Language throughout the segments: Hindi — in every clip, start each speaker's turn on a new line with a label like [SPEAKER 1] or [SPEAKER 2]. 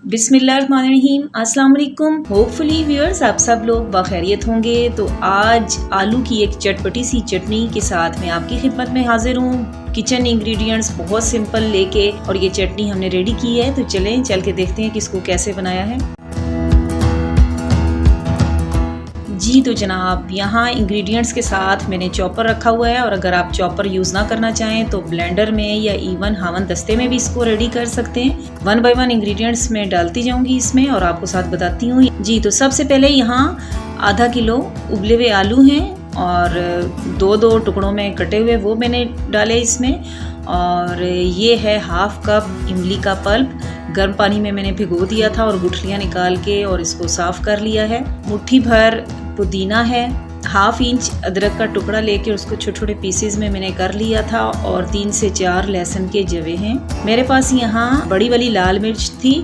[SPEAKER 1] बिस्मिल्लाहिर्रहमानिर्रहीम, अस्सलाम वालेकुम। होपफुली व्यूअर्स आप सब लोग बखैरियत होंगे। तो आज आलू की एक चटपटी सी चटनी के साथ मैं आपकी खिदमत में हाजिर हूँ। किचन इंग्रेडिएंट्स बहुत सिंपल लेके और ये चटनी हमने रेडी की है। तो चलें चल के देखते हैं कि इसको कैसे बनाया है। जी तो जनाब, यहाँ इंग्रेडिएंट्स के साथ मैंने चॉपर रखा हुआ है, और अगर आप चॉपर यूज़ ना करना चाहें तो ब्लेंडर में या इवन हावन दस्ते में भी इसको रेडी कर सकते हैं। 1 बाय 1 इंग्रेडिएंट्स मैं डालती जाऊंगी इसमें और आपको साथ बताती हूँ। जी तो सबसे पहले यहाँ आधा किलो उबले हुए आलू हैं और 2-2 टुकड़ों में कटे हुए वो मैंने डाले इसमें। और ये है हाफ कप इमली का पल्प, गर्म पानी में मैंने भिगो दिया था और गुठलियाँ निकाल के और इसको साफ़ कर लिया है। मुट्ठी भर पुदीना है, 1/2 इंच अदरक का टुकड़ा लेके उसको छोटे छोटे पीसेस में मैंने कर लिया था, और 3 से 4 लहसुन के जवे हैं। मेरे पास यहाँ बड़ी वाली लाल मिर्च थी,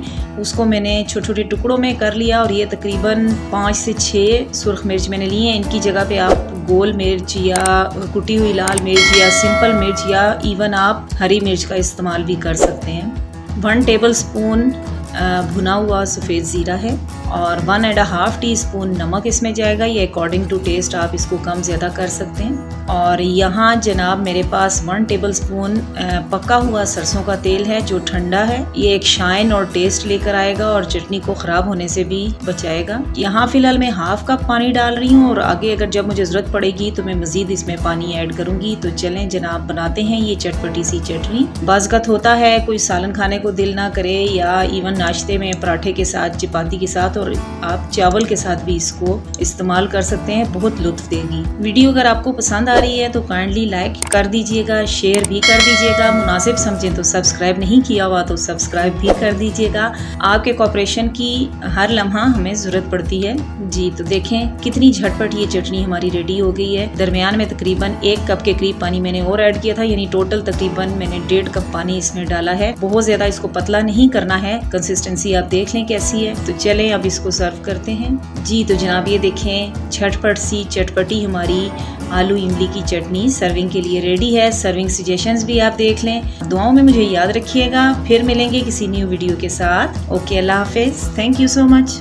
[SPEAKER 1] उसको मैंने छोटे छोटे टुकड़ों में कर लिया। और ये तकरीबन 5 से 6 सुर्ख मिर्च मैंने ली हैं। इनकी जगह पे आप गोल मिर्च या कुटी हुई लाल मिर्च या सिंपल मिर्च या इवन आप हरी मिर्च का इस्तेमाल भी कर सकते हैं। 1 टेबल स्पून भुना हुआ सफ़ेद ज़ीरा है और 1.5 टीस्पून नमक इसमें जाएगा। ये अकॉर्डिंग टू टेस्ट आप इसको कम ज़्यादा कर सकते हैं। और यहाँ जनाब मेरे पास 1 टेबल स्पून पका हुआ सरसों का तेल है जो ठंडा है। ये एक शाइन और टेस्ट लेकर आएगा और चटनी को ख़राब होने से भी बचाएगा। यहाँ फ़िलहाल मैं 1/2 कप पानी डाल रही हूँ, और आगे अगर जब मुझे ज़रूरत पड़ेगी तो मैं मज़ीद इसमें पानी ऐड करूँगी। तो चलें जनाब बनाते हैं ये चटपटी सी चटनी। बाज़गत होता है कोई सालन खाने को दिल ना करे, या इवन नाश्ते में पराठे के साथ, चपाती के साथ, और आप चावल के साथ भी इसको इस्तेमाल कर सकते हैं। बहुत लुत्फ देगी। वीडियो अगर आपको पसंद आ रही है तो काइंडली लाइक कर दीजिएगा, शेयर भी कर दीजिएगा। मुनासिब समझें तो सब्सक्राइब नहीं किया हुआ तो सब्सक्राइब भी कर दीजिएगा। आपके कोऑपरेशन की हर लम्हा हमें ज़रूरत पड़ती है। जी तो देखें कितनी झटपट ये चटनी हमारी रेडी हो गई है। दरमियान में तकरीबन 1 कप के करीब पानी मैंने और ऐड किया था, यानी टोटल तकरीबन मैंने 1.5 कप पानी इसमें डाला है। बहुत ज़्यादा इसको पतला नहीं करना है, कंसिस्टेंसी आप देख लें कैसी है। तो चलें अब इसको सर्व करते हैं। जी तो जनाब ये देखें झटपट सी चटपटी हमारी आलू इमली की चटनी सर्विंग के लिए रेडी है। सर्विंग सजेशंस भी आप देख लें। दुआओं में मुझे याद रखिएगा। फिर मिलेंगे किसी न्यू वीडियो के साथ। ओके, अल्लाह हाफिज़। Thank you so much.